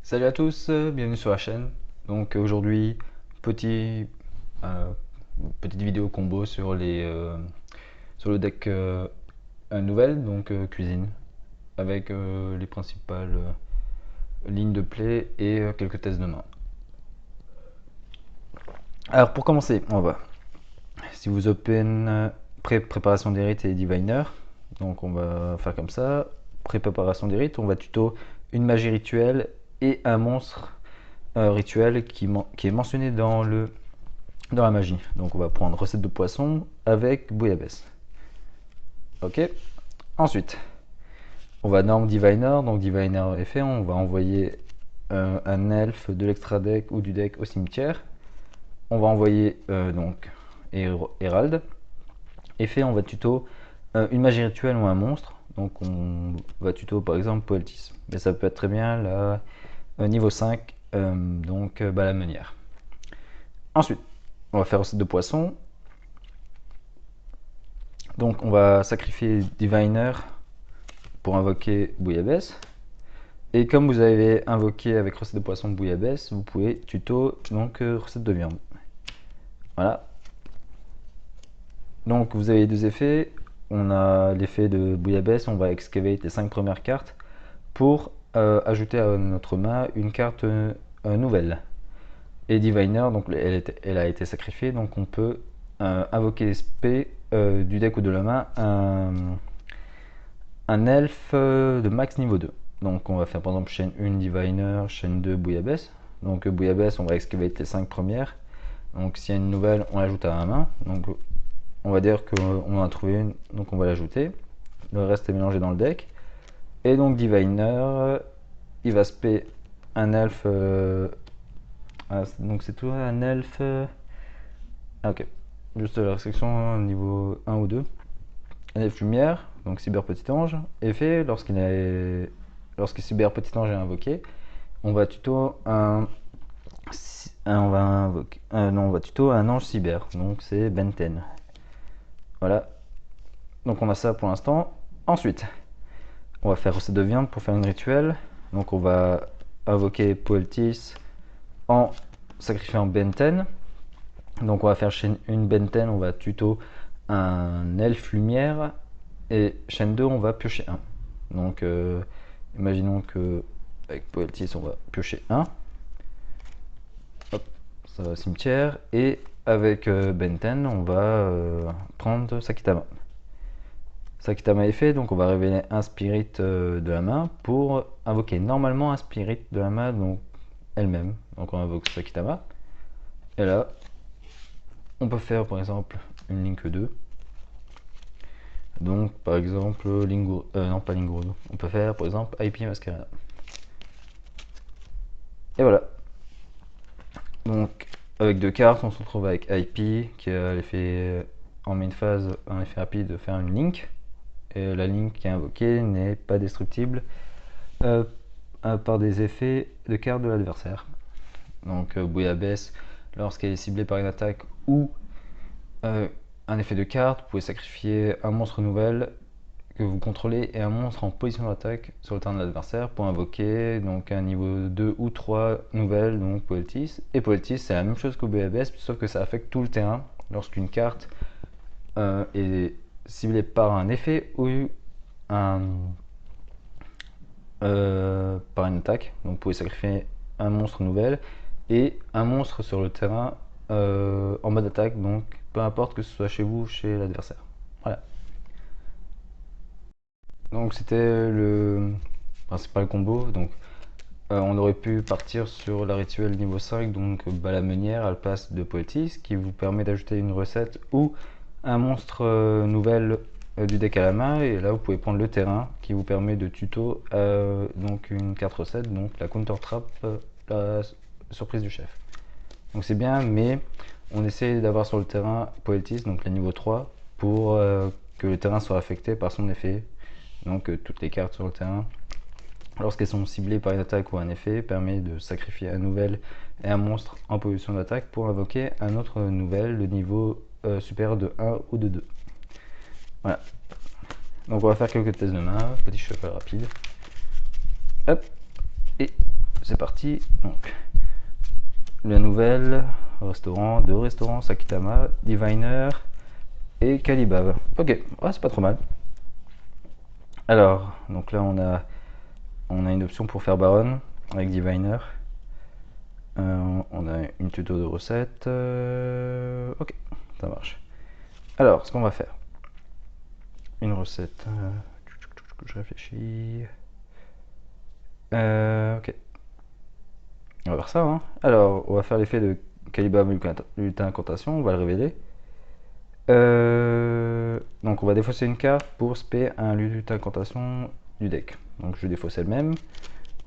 Salut à tous, bienvenue sur la chaîne. Donc aujourd'hui, petit, euh, petite vidéo combo sur sur le deck nouvelle, donc cuisine, avec les principales lignes de play et quelques tests de main. Alors pour commencer, on va, si vous open préparation des rites et diviner, donc on va faire comme ça. Préparation des rites, on va tuto une magie rituelle et un monstre rituel qui est mentionné dans la magie. Donc on va prendre recette de poisson avec bouillabaisse. Ok. Ensuite, on va norme diviner. Donc diviner est fait. On va envoyer un elfe de l'extra deck ou du deck au cimetière. On va envoyer donc Herald. Effet, on va tuto une magie rituelle ou un monstre. Donc on va tuto par exemple Poeltis. Mais ça peut être très bien là, niveau 5, donc la meunière. Ensuite, on va faire recette de poisson. Donc on va sacrifier Diviner pour invoquer Bouillabaisse. Et comme vous avez invoqué avec recette de poisson Bouillabaisse, vous pouvez tuto donc recette de viande. Voilà. Donc vous avez deux effets. On a l'effet de Bouillabaisse, on va excavate les 5 premières cartes pour ajouter à notre main une carte nouvelle. Et Diviner, donc elle a été sacrifiée, donc on peut invoquer l'esprit du deck ou de la main un elfe de max niveau 2. Donc on va faire par exemple chaîne 1 Diviner, chaîne 2 Bouillabaisse. Donc Bouillabaisse, on va excavate les 5 premières. Donc s'il y a une nouvelle, on l'ajoute à la main. Donc on va dire qu'on en a trouvé une, donc on va l'ajouter. Le reste est mélangé dans le deck. Et donc Diviner, il va spé un elfe. Donc c'est tout un elfe. Ok. Juste la restriction niveau 1 ou 2. Un elfe lumière, donc cyber petit ange, effet lorsque cyber petit ange est invoqué, on va tuto on va invoquer, non, on va tuto un ange cyber, donc c'est Benten. Voilà, donc on a ça pour l'instant. Ensuite, on va faire recette de viande pour faire une rituel. Donc on va invoquer Poeltis en sacrifiant Benten. Donc on va faire chaîne 1 Benten, on va tuto un elfe lumière. Et chaîne 2, on va piocher 1. Donc imaginons que avec Poeltis, on va piocher 1. Hop, ça va au cimetière. Et avec Benten, on va prendre Sakitama. Sakitama est fait, donc on va révéler un spirit de la main pour invoquer normalement un spirit de la main, donc elle-même. Donc on invoque Sakitama. Et là, on peut faire par exemple une Link 2. Donc par exemple, non pas Lingurudo, on peut faire par exemple IP Masquerade. Et voilà. Donc avec deux cartes, on se retrouve avec IP qui a l'effet en main phase, un effet rapide de faire une link. Et la link qui est invoquée n'est pas destructible euh, par des effets de cartes de l'adversaire. Donc Bouillabaisse, lorsqu'elle est ciblée par une attaque ou un effet de carte, vous pouvez sacrifier un monstre nouvelle que vous contrôlez et un monstre en position d'attaque sur le terrain de l'adversaire pour invoquer donc un niveau 2 ou 3 nouvelles, donc Poeltis. Et Poeltis, c'est la même chose qu'au BABS, sauf que ça affecte tout le terrain lorsqu'une carte est ciblée par un effet ou un, par une attaque. Donc vous pouvez sacrifier un monstre nouvelle et un monstre sur le terrain en mode attaque, donc peu importe que ce soit chez vous ou chez l'adversaire. Voilà. Donc c'était le principal combo. Donc on aurait pu partir sur la rituelle niveau 5, donc la meunière, elle passe de Poetis, qui vous permet d'ajouter une recette ou un monstre nouvelle du deck à la main. Et là vous pouvez prendre le terrain qui vous permet de tuto donc une carte recette, donc la counter trap, la surprise du chef. Donc c'est bien, mais on essaie d'avoir sur le terrain Poetis, donc le niveau 3, pour que le terrain soit affecté par son effet. Donc toutes les cartes sur le terrain, lorsqu'elles sont ciblées par une attaque ou un effet, permet de sacrifier un nouvel et un monstre en position d'attaque pour invoquer un autre nouvel de niveau supérieur de 1 ou de 2. Voilà. Donc on va faire quelques tests de main, petit shuffle rapide. Hop, et c'est parti. Donc, la nouvelle, restaurant, 2 restaurants, Sakitama, Diviner et Kalibab. Ok, ouais, c'est pas trop mal. Alors, donc là on a une option pour faire Baron avec Diviner. On a une tuto de recette. Ok, ça marche. Alors, ce qu'on va faire, une recette. Je réfléchis. Ok, on va faire ça. Hein. Alors, on va faire l'effet de Kalibab lutin incantation. On va le révéler. Donc, on va défausser une carte pour spé un lutin incantation du deck. Donc, je vais défausser le même.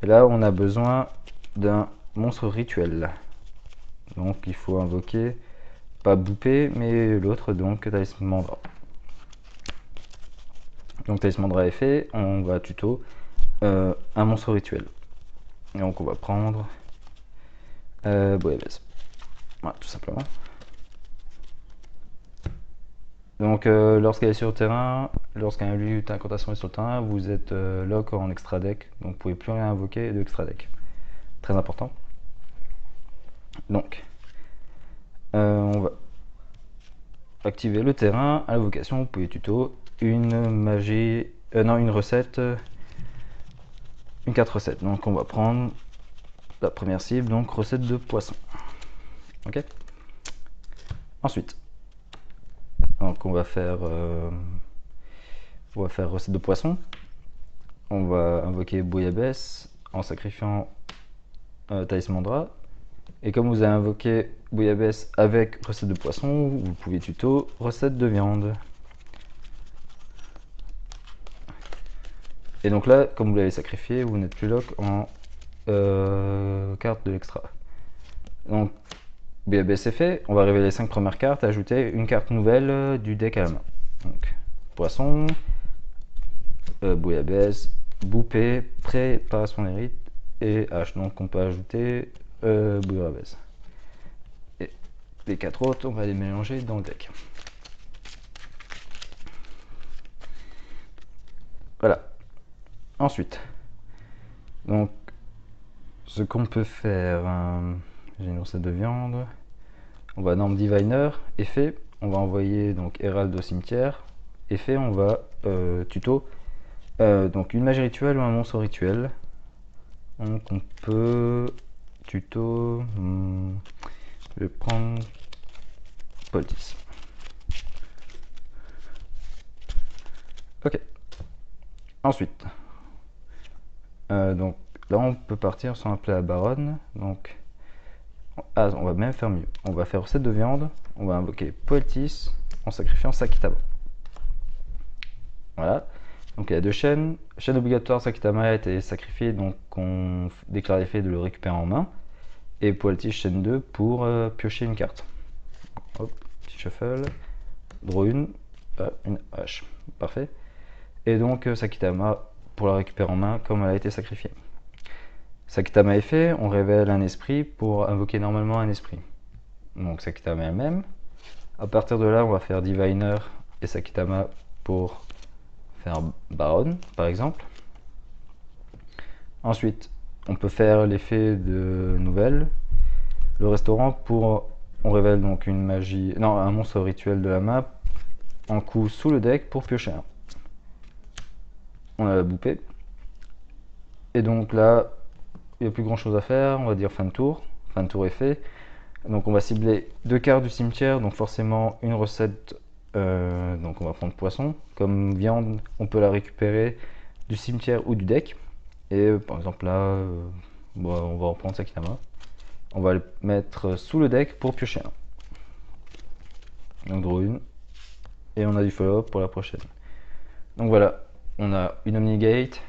Et là, on a besoin d'un monstre rituel. Donc, il faut invoquer, pas Boupé, mais l'autre, donc Talisman Mandra. Donc, Talisman Mandra est fait. On va tuto un monstre rituel. Et donc, on va prendre Boyabès. Voilà, tout simplement. Donc, lorsqu'elle est sur le terrain, lorsqu'un lutin incantation est sur le terrain, vous êtes lock en extra deck. Donc, vous ne pouvez plus rien invoquer de extra deck. Très important. Donc, on va activer le terrain. À l'invocation, vous pouvez tuto une magie, non, une recette, une carte recette. Donc, on va prendre la première cible, donc recette de poisson. Ok. Ensuite, donc on va faire recette de poisson. On va invoquer Bouillabaisse en sacrifiant Talisman Mandra. Et comme vous avez invoqué Bouillabaisse avec recette de poisson, vous pouvez tuto recette de viande. Et donc là, comme vous l'avez sacrifié, vous n'êtes plus lock en carte de l'extra. Donc Bouillabaisse est fait, on va révéler les 5 premières cartes, ajouter une carte nouvelle du deck à la main. Donc poisson, Bouillabaisse, Boupé, préparation des rites et H. Donc on peut ajouter Bouillabaisse. Et les 4 autres, on va les mélanger dans le deck. Voilà. Ensuite, donc ce qu'on peut faire, j'ai une recette de viande. On va norme Diviner, effet, on va envoyer donc Hérald au cimetière. Effet, on va tuto donc une magie rituelle ou un monstre rituel. Donc on peut tuto. Je vais prendre Poultice. Ok. Ensuite, donc là on peut partir sur un plat à baronne. Donc, on va même faire mieux. On va faire recette de viande. On va invoquer Poultice en sacrifiant Sakitama. Voilà. Donc il y a 2 chaînes. Chaîne obligatoire, Sakitama a été sacrifié, donc on déclare l'effet de le récupérer en main. Et Poultice chaîne 2 pour piocher une carte. Hop, petit shuffle. Draw une hache. Parfait. Et donc Sakitama pour la récupérer en main comme elle a été sacrifiée. Sakitama est fait, on révèle un esprit pour invoquer normalement un esprit. Donc Sakitama elle-même. À partir de là, on va faire Diviner et Sakitama pour faire Baron, par exemple. Ensuite, on peut faire l'effet de nouvelle. Le restaurant pour... On révèle donc une magie... Non, un monstre rituel de la map en coup sous le deck pour piocher un. On a la boupée. Et donc là, il n'y a plus grand chose à faire. On va dire fin de tour. Fin de tour est fait. Donc on va cibler 2 cartes du cimetière. Donc forcément une recette. Donc on va prendre poisson. Comme viande, on peut la récupérer du cimetière ou du deck. Et par exemple là, on va reprendre Sakitama. On va le mettre sous le deck pour piocher un. Donc draw une. Et on a du follow-up pour la prochaine. Donc voilà, on a une Omnigate.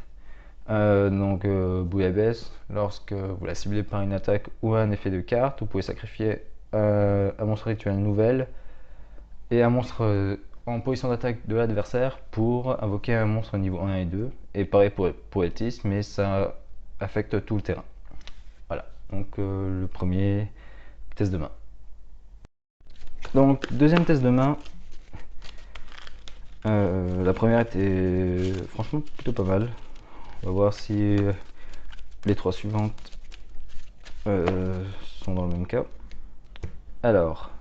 Bouillabaisse, lorsque vous la ciblez par une attaque ou un effet de carte, vous pouvez sacrifier un monstre rituel nouvelle et un monstre en position d'attaque de l'adversaire pour invoquer un monstre niveau 1 et 2. Et pareil pour Eltis, mais ça affecte tout le terrain. Voilà, donc le premier test de main. Donc, deuxième test de main. La première était franchement plutôt pas mal. On va voir si les 3 suivantes sont dans le même cas. Alors,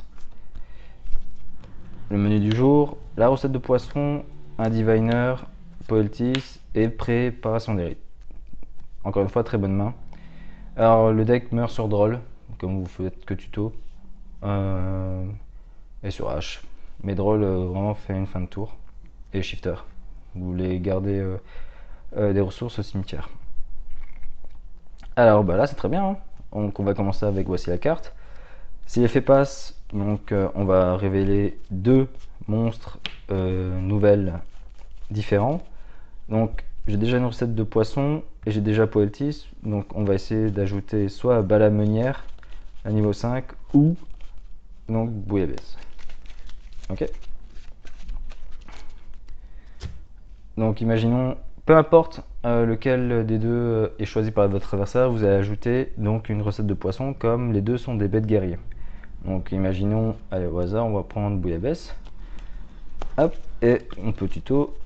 le menu du jour, la recette de poisson, un diviner, poultice et préparation des riz. Encore une fois, très bonne main. Alors, le deck meurt sur Droll, comme vous faites que tuto, et sur H. Mais Droll vraiment fait une fin de tour. Et Shifter. Vous voulez garder des ressources au cimetière. Alors bah là c'est très bien, hein. Donc on va commencer avec voici la carte. Si l'effet passe, donc on va révéler deux monstres nouvelles différents. Donc j'ai déjà une recette de poisson et j'ai déjà Poeltis. Donc on va essayer d'ajouter soit Bala Meunière à niveau 5 ou donc Bouillabaisse. Ok. Donc imaginons, peu importe lequel des deux est choisi par votre adversaire, vous allez ajouter donc une recette de poisson comme les deux sont des bêtes guerriers. Donc imaginons, allez au hasard, on va prendre Bouillabaisse. Hop, et on peut tuto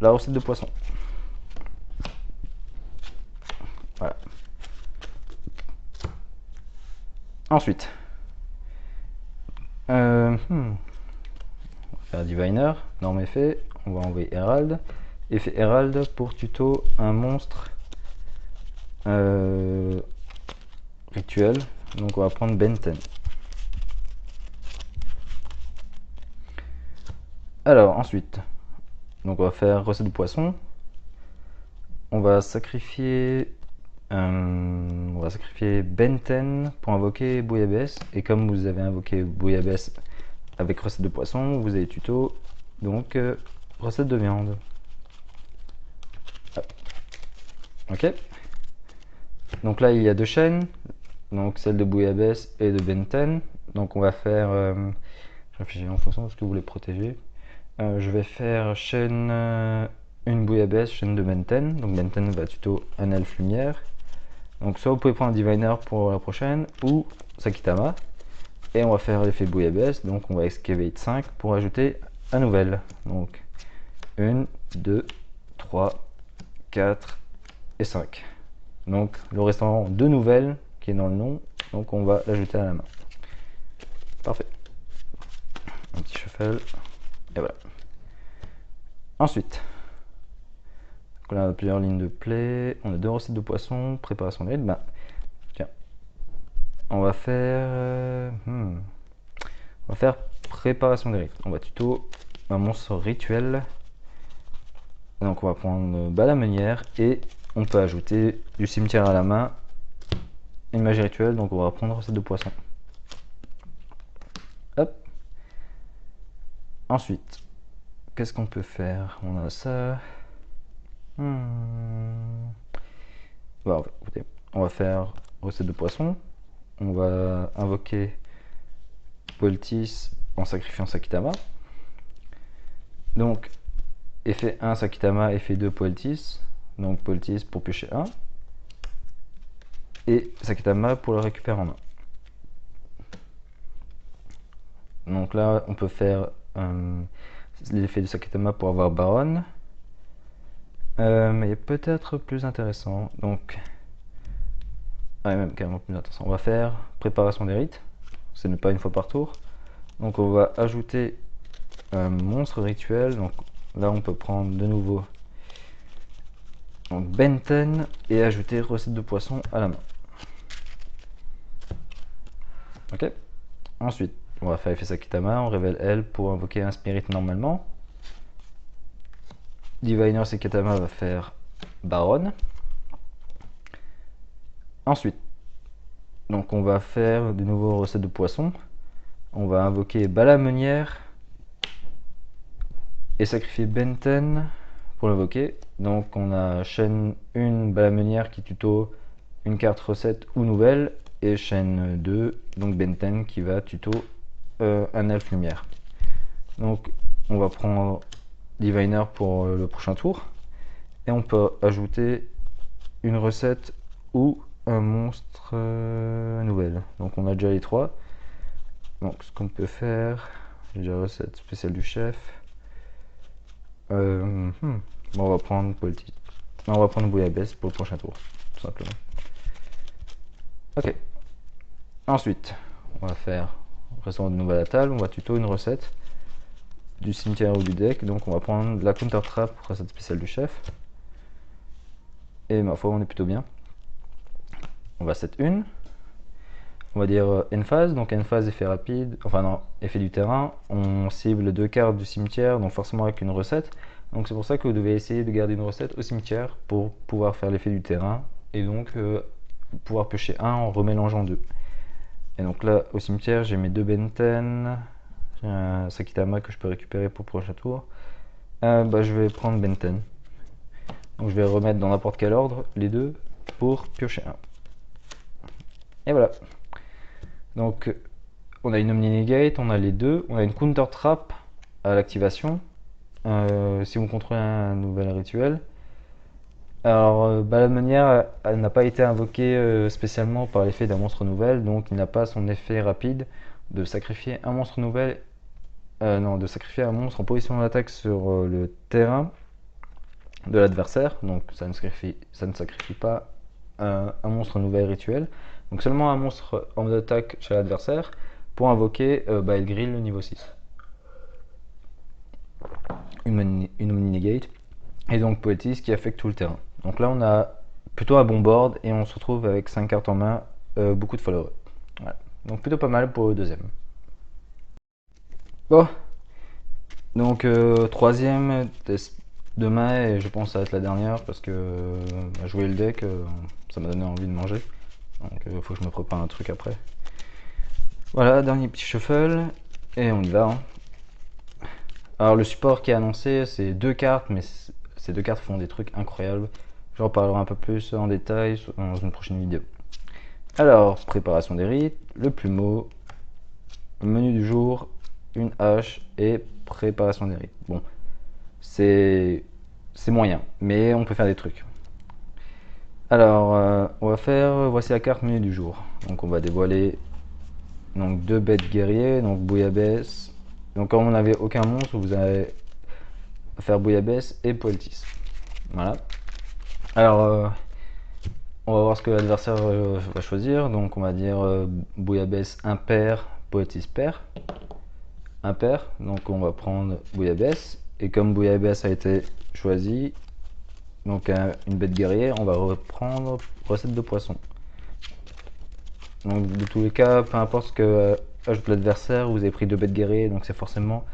la recette de poisson. Voilà. Ensuite, on va faire Diviner, norme effet, on va envoyer Herald. Effet Herald pour tuto un monstre rituel. Donc on va prendre Benten. Alors ensuite, donc on va faire recette de poisson. On va sacrifier Benten pour invoquer Bouillabaisse. Et comme vous avez invoqué Bouillabaisse avec recette de poisson, vous avez tuto donc recette de viande. Hop. Ok. Donc là il y a deux chaînes, donc celle de Bouillabaisse et de Benten. Donc on va faire, je réfléchis en fonction de ce que vous voulez protéger. Je vais faire chaîne une Bouillabaisse, chaîne de Benten. Donc Benten va tuto un elfe lumière. Donc soit vous pouvez prendre un diviner pour la prochaine ou Sakitama. Et on va faire l'effet Bouillabaisse. Donc on va excavate 5 pour ajouter un nouvel. Donc 1, 2, 3, 4 et 5. Donc le restant de nouvelles qui est dans le nom. Donc on va l'ajouter à la main. Parfait. Un petit shuffle. Et voilà. Ensuite, on a plusieurs lignes de play. On a deux recettes de poisson. Préparation de rythme. Bah, tiens. On va faire... on va faire préparation des rites. On va tuto un monstre rituel. Donc on va prendre Bala Meunière et on peut ajouter du cimetière à la main, une magie rituelle. Donc on va prendre recette de poisson. Hop. Ensuite, qu'est-ce qu'on peut faire? On a ça. Bon, écoutez, on va faire recette de poisson. On va invoquer Poultice en sacrifiant Sakitama. Donc, effet 1 Sakitama, effet 2 Poultice. Donc Poultice pour piocher 1. Et Sakitama pour le récupérer en main. Donc là, on peut faire l'effet de Sakitama pour avoir Baron. Mais peut-être plus intéressant. Donc, même carrément plus intéressant. On va faire préparation des rites. Ce n'est pas une fois par tour. Donc on va ajouter un monstre rituel. Donc là, on peut prendre de nouveau donc Benten et ajouter recette de poisson à la main. Ok. Ensuite, on va faire effet Sakitama. On révèle elle pour invoquer un spirit normalement. Diviner Sakitama va faire Baron. Ensuite, donc on va faire de nouveau recette de poisson. On va invoquer Bala Meunière et sacrifier Benten pour l'invoquer. Donc on a chaîne 1 Bala Meunière qui tuto une carte recette ou nouvelle et chaîne 2 donc Benten qui va tuto un elfe lumière. Donc on va prendre Diviner pour le prochain tour et on peut ajouter une recette ou un monstre nouvelle. Donc on a déjà les trois. Donc ce qu'on peut faire, j'ai déjà recette spéciale du chef. Bon, on va prendre politique. On va prendre Bouillabaisse pour le prochain tour, tout simplement. Ok. Ensuite, on va faire restaurant de nouvelle à table, on va tuto une recette du cimetière ou du deck. Donc on va prendre la counter trap, recette spéciale du chef. Et ma foi, on est plutôt bien. On va set une. On va dire N-phase, donc N-phase effet rapide, enfin non, effet du terrain. On cible 2 cartes du cimetière, donc forcément avec une recette. Donc c'est pour ça que vous devez essayer de garder une recette au cimetière pour pouvoir faire l'effet du terrain et donc pouvoir piocher un en remélangeant deux. Et donc là au cimetière j'ai mes deux Benten, j'ai un Sakitama que je peux récupérer pour le prochain tour. Je vais prendre Benten. Donc je vais remettre dans n'importe quel ordre les deux pour piocher un. Et voilà. Donc on a une Omni Negate, on a les deux, on a une Counter Trap à l'activation. Si on contrôle un nouvel rituel. Alors, la manière, elle n'a pas été invoquée spécialement par l'effet d'un monstre nouvel, donc il n'a pas son effet rapide de sacrifier un monstre nouvel, non, de sacrifier un monstre en position d'attaque sur le terrain de l'adversaire, donc ça ne sacrifie pas un monstre nouvel rituel, donc seulement un monstre en mode attaque chez l'adversaire pour invoquer il grille le niveau 6. Une Omni Negate, et donc Poetis qui affecte tout le terrain. Donc là on a plutôt un bon board et on se retrouve avec 5 cartes en main, beaucoup de followers. Voilà. Donc plutôt pas mal pour le deuxième. Bon, donc troisième test demain et je pense que ça va être la dernière parce que jouer le deck ça m'a donné envie de manger. Donc il faut que je me prépare un truc après. Voilà, dernier petit shuffle et on y va. Hein. Alors le support qui est annoncé c'est 2 cartes mais ces 2 cartes font des trucs incroyables. J'en parlerai un peu plus en détail dans une prochaine vidéo. Alors, préparation des rites, le plumeau, menu du jour, une hache et préparation des rites. Bon, c'est moyen, mais on peut faire des trucs. Alors, on va faire, voici la carte menu du jour. Donc on va dévoiler donc 2 bêtes guerriers, donc Bouillabaisse. Donc quand on n'avait aucun monstre, vous allez faire Bouillabaisse et Poeltis. Voilà. Alors, on va voir ce que l'adversaire va choisir. Donc on va dire Bouillabaisse impair, Poetis pair. Impair. Donc on va prendre Bouillabaisse. Et comme Bouillabaisse a été choisi, donc une bête guerrier, on va reprendre recette de poisson. Donc de tous les cas, peu importe ce que ajoute l'adversaire, vous avez pris 2 bêtes guerriers, donc c'est forcément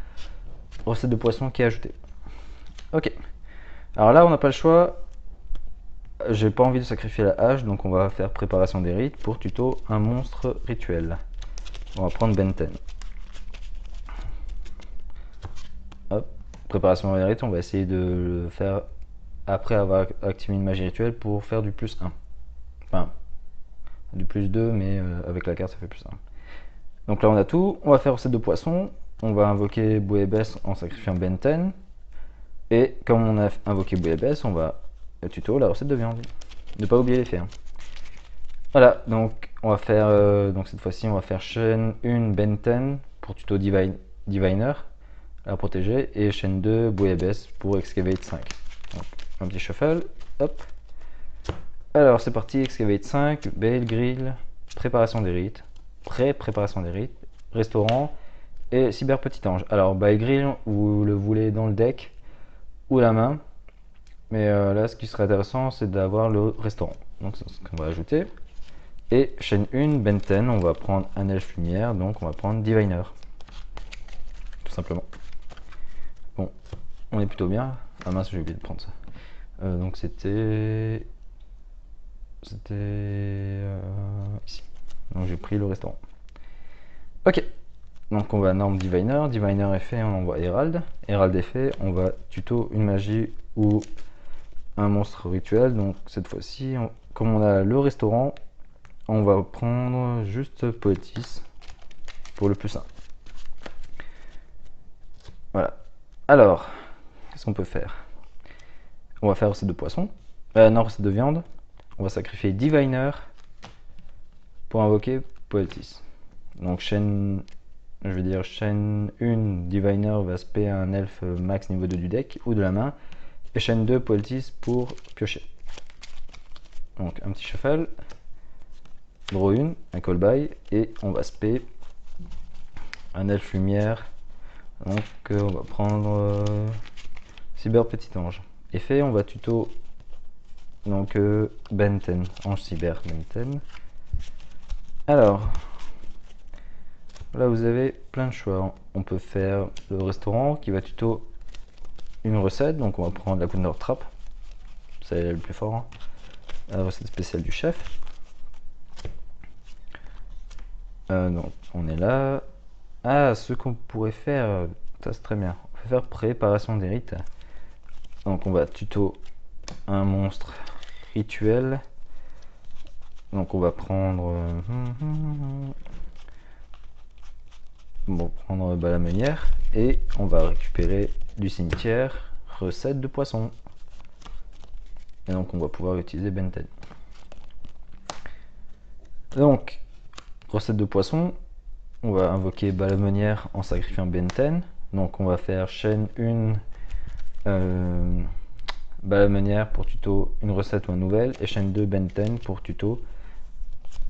recette de poisson qui est ajoutée. Ok. Alors là on n'a pas le choix. J'ai pas envie de sacrifier la hache, donc on va faire préparation des rites pour tuto un monstre rituel. On va prendre Benten. Hop, préparation des rites, on va essayer de le faire après avoir activé une magie rituelle pour faire du plus 1. Enfin, du plus 2, mais avec la carte ça fait plus 1. Donc là on a tout, on va faire recette de poisson, on va invoquer Bouillabaisse en sacrifiant Benten. Et comme on a invoqué Bouillabaisse, on va tuto la recette de viande. Ne pas oublier les faits. Hein. Voilà, donc on va faire, donc cette fois-ci on va faire chaîne 1 Benten pour tuto Diviner à protéger et chaîne 2 Bouillabaisse pour Excavate 5. Donc un petit shuffle, hop. Alors c'est parti, Excavate 5, Bale Grill, préparation des rites, pré-préparation des rites, restaurant et cyber petit ange. Alors Bale Grill, vous le voulez dans le deck ou la main, mais là ce qui serait intéressant c'est d'avoir le restaurant. Donc c'est ce qu'on va ajouter. Et chaîne 1, Benten, on va prendre un elfe lumière, donc on va prendre Diviner. Tout simplement. Bon, on est plutôt bien. Ah mince, j'ai oublié de prendre ça. Donc c'était ici. Donc j'ai pris le restaurant. Ok, donc on va norme Diviner. Diviner est fait, on envoie Herald. Herald est fait, on va tuto une magie ou un monstre rituel. Donc cette fois-ci, comme on a le restaurant, on va prendre juste Poetis pour le plus 1. Voilà. Alors, qu'est-ce qu'on peut faire? On va faire recette de poisson. Non, recette de viande. On va sacrifier Diviner pour invoquer Poetis. Donc chaîne, je vais dire chaîne 1, Diviner va spé un elfe max niveau 2 du deck ou de la main. Et chaîne 2, Poetis pour piocher. Donc un petit shuffle. draw 1, un call by, et on va spé un elfe lumière. Donc on va prendre cyber petit ange. Effet, on va tuto donc Benten, ange cyber Benten. Alors, là vous avez plein de choix. On peut faire le restaurant qui va tuto une recette, donc on va prendre la Condor Trap, c'est le plus fort, hein. La recette spéciale du chef. Donc on est là. Ah, ce qu'on pourrait faire, ça c'est très bien. On peut faire préparation des rites. Donc on va tuto un monstre rituel. Donc on va prendre on va prendre la meunière et on va récupérer du cimetière recette de poisson. Et donc on va pouvoir utiliser Benten. Donc recette de poisson, on va invoquer Balamenière en sacrifiant Benten. Donc on va faire chaîne 1 Balamenière pour tuto une recette ou une nouvelle, et chaîne 2 Benten pour tuto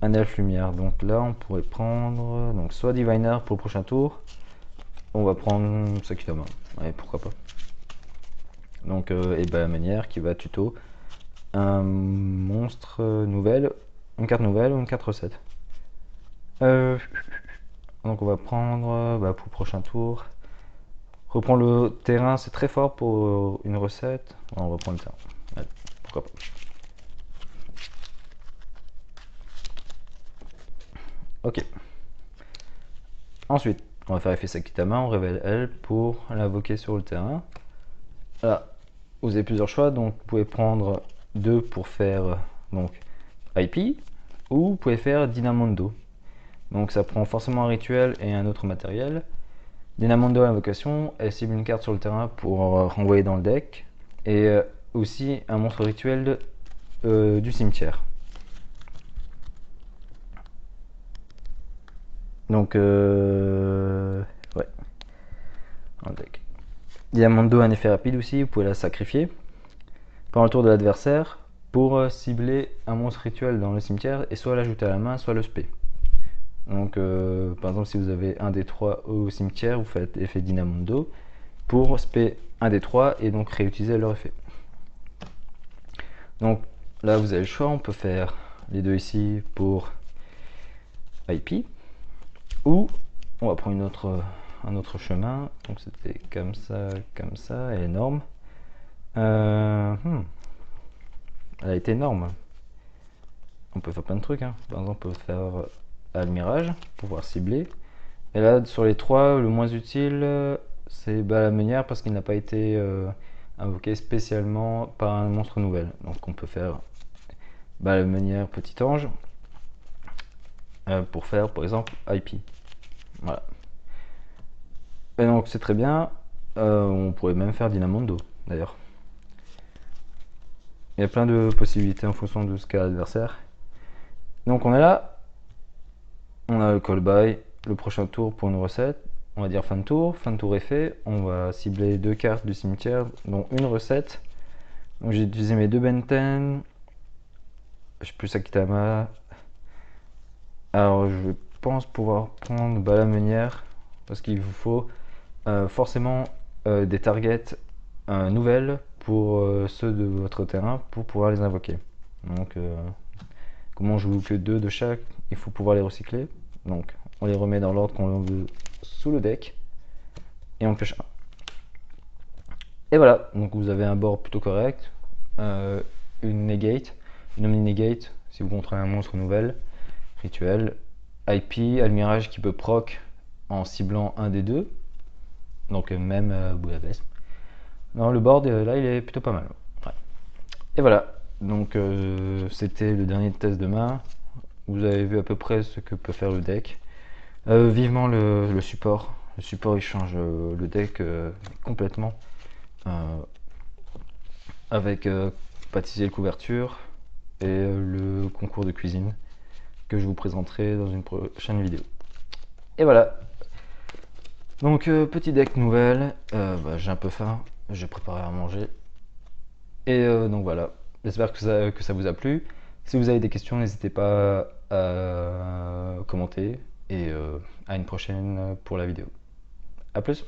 un elfe lumière. Donc là on pourrait prendre donc soit Diviner pour le prochain tour, on va prendre Sakutama, ouais, pourquoi pas. Donc et Balamenière qui va tuto un monstre nouvelle, une carte nouvelle ou une carte recette. Donc on va prendre pour le prochain tour. Reprendre le terrain, c'est très fort pour une recette. On va prendre le terrain. Allez, pourquoi pas. Ok. Ensuite, on va faire effet Sakitama, on révèle elle pour l'invoquer sur le terrain. Là, vous avez plusieurs choix, donc vous pouvez prendre 2 pour faire donc IP, ou vous pouvez faire Dynamondo. Donc ça prend forcément un rituel et un autre matériel. Dynamondo invocation, elle cible une carte sur le terrain pour renvoyer dans le deck, et aussi un monstre rituel du cimetière. Donc ouais, un deck. Dynamondo a un effet rapide aussi, vous pouvez la sacrifier pendant le tour de l'adversaire pour cibler un monstre rituel dans le cimetière et soit l'ajouter à la main, soit le spé. Donc par exemple si vous avez un des 3 au cimetière, vous faites effet Dynamondo pour spé un des 3 et donc réutiliser leur effet. Donc là vous avez le choix, on peut faire les deux ici pour IP, ou on va prendre un autre chemin. Donc c'était comme ça, et énorme. Elle a été énorme. On peut faire plein de trucs, hein. Par exemple on peut faire Almirage pour pouvoir cibler. Et là sur les 3, le moins utile c'est la meunière parce qu'il n'a pas été invoqué spécialement par un monstre nouvel. Donc on peut faire la meunière petit ange pour faire par exemple IP. Voilà. Et donc c'est très bien. On pourrait même faire Dynamondo d'ailleurs. Il y a plein de possibilités en fonction de ce qu'a l'adversaire. Donc on est là. On a le call by, le prochain tour pour une recette. On va dire fin de tour est fait. On va cibler 2 cartes du cimetière, dont une recette. Donc j'ai utilisé mes 2 Benten. Je suis plus Sakitama. Alors je pense pouvoir prendre la meunière parce qu'il vous faut forcément des targets nouvelles pour ceux de votre terrain pour pouvoir les invoquer. Donc comme on joue que 2 de chaque, il faut pouvoir les recycler. Donc on les remet dans l'ordre qu'on veut sous le deck et on pioche un. Et voilà, donc vous avez un board plutôt correct, une negate, une omni-negate si vous contrôlez un monstre nouvelle, rituel, IP, Almirage qui peut proc en ciblant un des 2, donc même Budapest. Non, le board là il est plutôt pas mal. Ouais. Et voilà, donc c'était le dernier test de main. Vous avez vu à peu près ce que peut faire le deck. Vivement le support. Le support il change le deck complètement. Avec pâtissier de couverture et le concours de cuisine que je vous présenterai dans une prochaine vidéo. Et voilà. Donc petit deck nouvelle. J'ai un peu faim. J'ai préparé à manger. Et donc voilà. J'espère que ça vous a plu. Si vous avez des questions, n'hésitez pas à commenter et à une prochaine pour la vidéo. A plus!